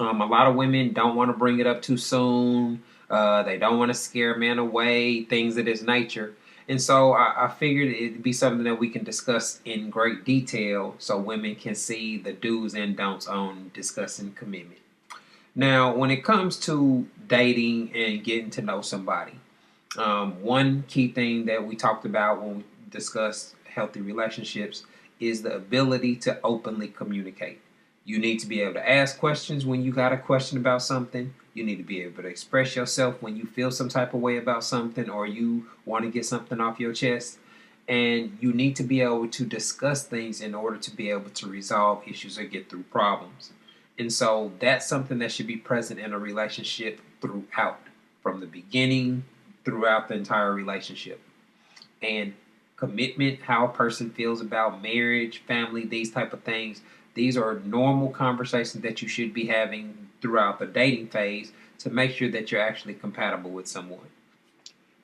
A lot of women don't want to bring it up too soon. They don't want to scare men away, things of this nature. And so I figured it'd be something that we can discuss in great detail so women can see the do's and don'ts on discussing commitment. Now, when it comes to dating and getting to know somebody, one key thing that we talked about when we discussed healthy relationships is the ability to openly communicate. You need to be able to ask questions when you got a question about something. You need to be able to express yourself when you feel some type of way about something or you want to get something off your chest. And you need to be able to discuss things in order to be able to resolve issues or get through problems. And so that's something that should be present in a relationship throughout, from the beginning throughout the entire relationship. And commitment, how a person feels about marriage, family, these type of things, these are normal conversations that you should be having throughout the dating phase to make sure that you're actually compatible with someone.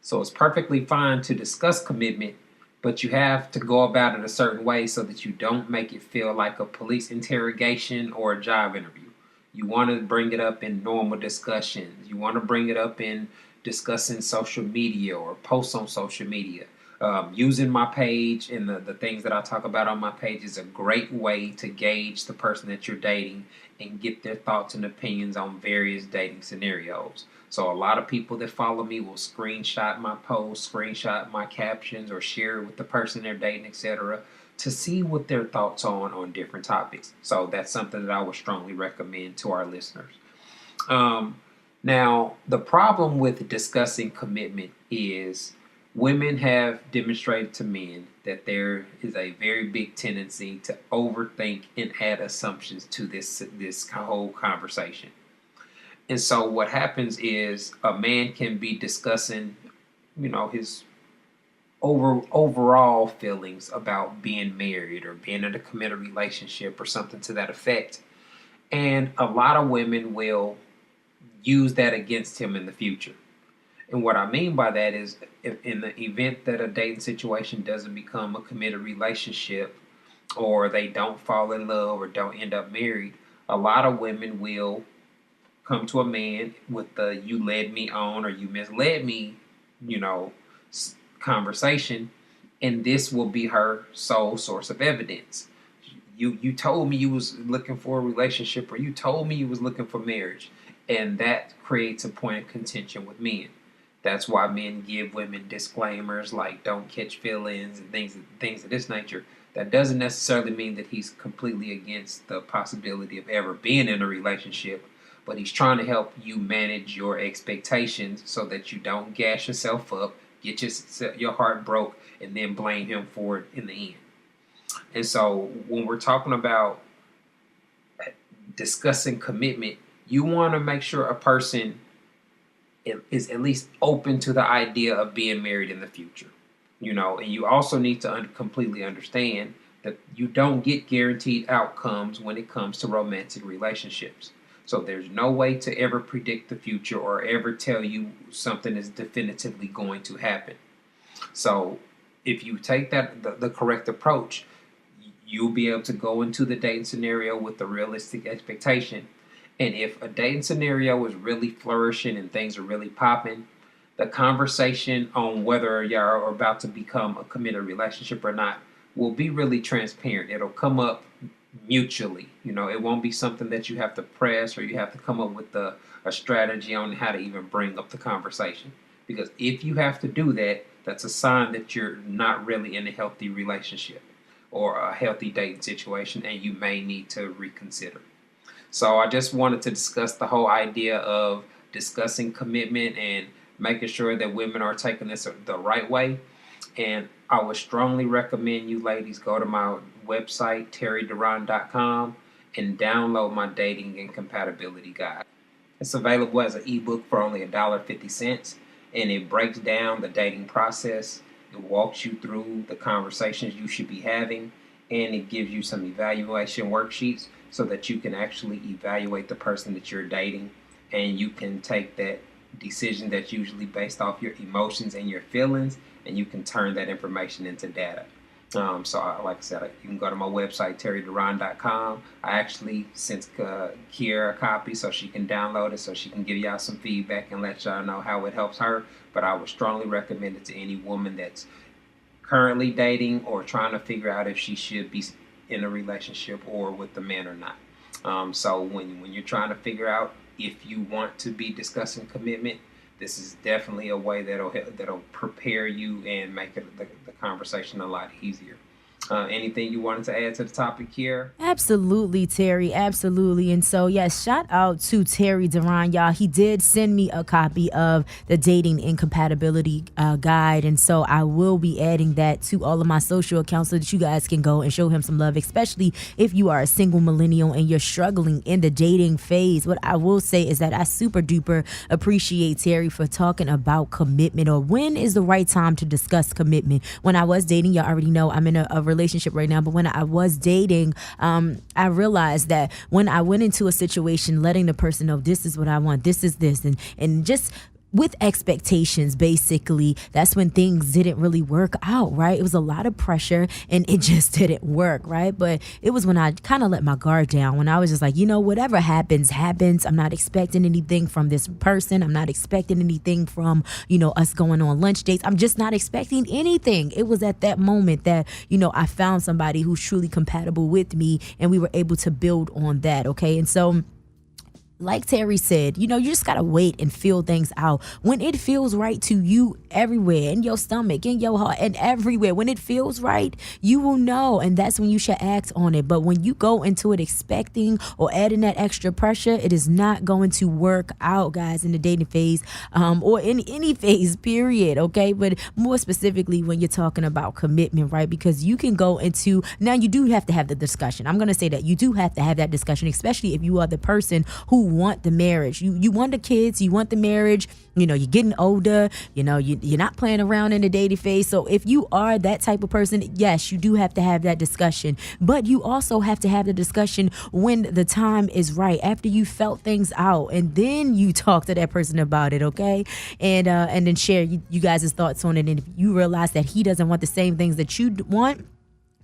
So it's perfectly fine to discuss commitment, but you have to go about it a certain way so that you don't make it feel like a police interrogation or a job interview. You want to bring it up in normal discussions. You want to bring it up in discussing social media or posts on social media. Using my page and the things that I talk about on my page is a great way to gauge the person that you're dating and get their thoughts and opinions on various dating scenarios. So a lot of people that follow me will screenshot my posts, screenshot my captions, or share it with the person they're dating, etc., to see what their thoughts on different topics. So that's something that I would strongly recommend to our listeners. Now, the problem with discussing commitment is women have demonstrated to men that there is a very big tendency to overthink and add assumptions to this whole conversation. And so what happens is a man can be discussing, his overall feelings about being married or being in a committed relationship or something to that effect. And a lot of women will use that against him in the future. And what I mean by that is, if in the event that a dating situation doesn't become a committed relationship, or they don't fall in love or don't end up married, a lot of women will come to a man with the "you led me on" or "you misled me," you know, conversation, and this will be her sole source of evidence. You told me you was looking for a relationship, or you told me you was looking for marriage, and that creates a point of contention with men. That's why men give women disclaimers like "don't catch feelings" and things of this nature. That doesn't necessarily mean that he's completely against the possibility of ever being in a relationship, but he's trying to help you manage your expectations so that you don't gas yourself up, get your heart broke, and then blame him for it in the end. And so when we're talking about discussing commitment, you want to make sure a person is at least open to the idea of being married in the future. And you also need to completely understand that you don't get guaranteed outcomes when it comes to romantic relationships. So there's no way to ever predict the future or ever tell you something is definitively going to happen. So if you take the correct approach, you'll be able to go into the dating scenario with a realistic expectation. And if a dating scenario is really flourishing and things are really popping, the conversation on whether y'all are about to become a committed relationship or not will be really transparent. It'll come up mutually. It won't be something that you have to press or you have to come up with a strategy on how to even bring up the conversation. Because if you have to do that, that's a sign that you're not really in a healthy relationship or a healthy dating situation, and you may need to reconsider. So I just wanted to discuss the whole idea of discussing commitment and making sure that women are taking this the right way. And I would strongly recommend you ladies go to my website, terryduran.com, and download my dating and compatibility guide. It's available as an ebook for only $1.50, and it breaks down the dating process. It walks you through the conversations you should be having, and it gives you some evaluation worksheets so that you can actually evaluate the person that you're dating, and you can take that decision that's usually based off your emotions and your feelings, and you can turn that information into data. Like I said, you can go to my website, terryduran.com. I actually sent Kiera a copy so she can download it, so she can give y'all some feedback and let y'all know how it helps her. But I would strongly recommend it to any woman that's currently dating or trying to figure out if she should be in a relationship or with the man or not. So when you're trying to figure out if you want to be discussing commitment, this is definitely a way that'll prepare you and make the conversation a lot easier. Anything you wanted to add to the topic here? Absolutely, Terry. Absolutely. And so, yes, shout out to Terry Duran, y'all. He did send me a copy of the dating incompatibility guide. And so I will be adding that to all of my social accounts so that you guys can go and show him some love, especially if you are a single millennial and you're struggling in the dating phase. What I will say is that I super duper appreciate Terry for talking about commitment, or when is the right time to discuss commitment. When I was dating, y'all already know I'm in a relationship right now, but when I was dating, I realized that when I went into a situation, letting the person know this is what I want, this is this, and just with expectations, basically, that's when things didn't really work out, right? It was a lot of pressure and it just didn't work, right? But it was when I kind of let my guard down, when I was just like, whatever happens, happens. I'm not expecting anything from this person. I'm not expecting anything from, us going on lunch dates. I'm just not expecting anything. It was at that moment that, I found somebody who's truly compatible with me and we were able to build on that, okay? And so, like Terry said, you just got to wait and feel things out. When it feels right to you everywhere, in your stomach, in your heart, and everywhere, when it feels right, you will know. And that's when you should act on it. But when you go into it expecting or adding that extra pressure, it is not going to work out, guys, in the dating phase or in any phase, period. Okay. But more specifically, when you're talking about commitment, right? Because you can go into, now you do have to have the discussion. I'm going to say that you do have to have that discussion, especially if you are the person who want the marriage. You want the kids, you want the marriage, you're getting older, you're not playing around in the dating phase. So if you are that type of person, yes, you do have to have that discussion. But you also have to have the discussion when the time is right, after you felt things out, and then you talk to that person about it, okay? And then share you guys' thoughts on it. And if you realize that he doesn't want the same things that you want,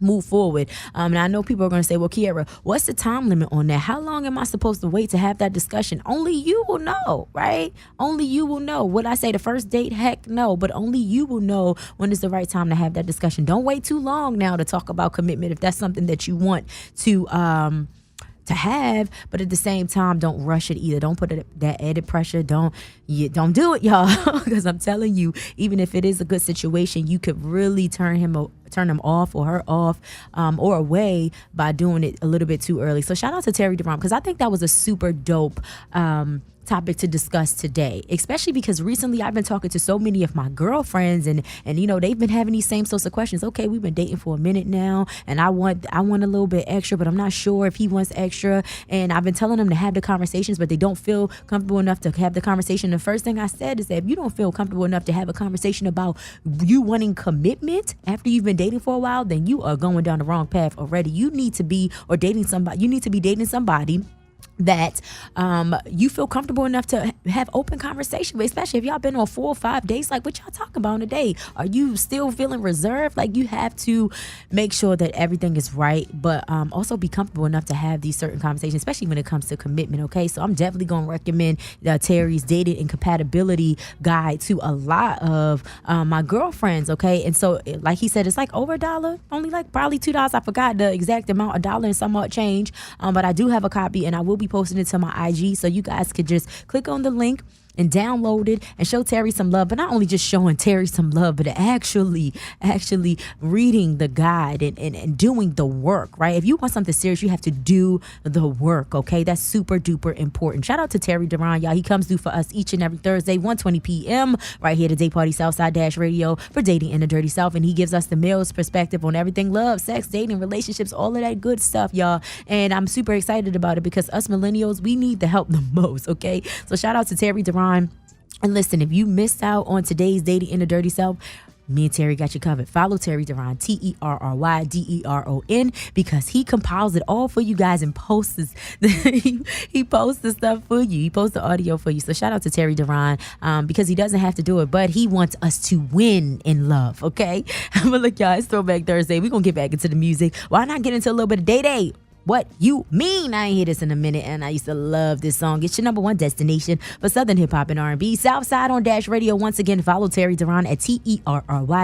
move forward. And I know people are going to say, well, Kiera, what's the time limit on that? How long am I supposed to wait to have that discussion? Only you will know, right? Only you will know. Would I say the first date? Heck no, but only you will know when is the right time to have that discussion. Don't wait too long now to talk about commitment if that's something that you want to have, but at the same time, don't rush it either. Don't put that added pressure. Don't do it, y'all, because I'm telling you, even if it is a good situation, you could really turn him off or her off or away by doing it a little bit too early. So shout out to Terry Duran, because I think that was a super dope topic to discuss today, especially because recently I've been talking to so many of my girlfriends and they've been having these same sorts of questions. Okay, we've been dating for a minute now and I want a little bit extra, but I'm not sure if he wants extra, and I've been telling them to have the conversations, but they don't feel comfortable enough to have the conversation. The first thing I said is that if you don't feel comfortable enough to have a conversation about you wanting commitment after you've been dating for a while, then you are going down the wrong path already. You need to be dating somebody that you feel comfortable enough to have open conversation with, especially if y'all been on 4 or 5 days. Like, what y'all talking about on a date? Are you still feeling reserved? Like, you have to make sure that everything is right, but also be comfortable enough to have these certain conversations, especially when it comes to commitment, okay? So I'm definitely going to recommend Terry's dating incompatibility guide to a lot of my girlfriends, okay? And so, like he said, it's like over $1, only like probably $2. I forgot the exact amount, $1 and some odd change, but I do have a copy and I will be posting it to my IG, so you guys could just click on the link and download it and show Terry some love. But not only just showing Terry some love, but actually reading the guide and doing the work, right? If you want something serious, you have to do the work, okay? That's super duper important. Shout out to Terry Duran, y'all. He comes through for us each and every Thursday, 1:20 p.m. right here to Day Party Southside Dash Radio for Dating in the Dirty South. And he gives us the male's perspective on everything: love, sex, dating, relationships, all of that good stuff, y'all. And I'm super excited about it because us millennials, we need the help the most, okay? So shout out to Terry Duran. And listen, if you missed out on today's Dating in the Dirty South, me and Terry got you covered. Follow Terry Deron, TerryDeron, because he compiles it all for you guys and posts this. He posts the stuff for you. He posts the audio for you. So shout out to Terry Deron, because he doesn't have to do it, but he wants us to win in love, okay? But look, y'all, it's Throwback Thursday. We're going to get back into the music. Why not get into a little bit of Day Day? What you mean? I ain't hear this in a minute, and I used to love this song. It's your number one destination for Southern hip hop and R&B. Southside on Dash Radio. Once again, follow Terry Deron at TerryDeron.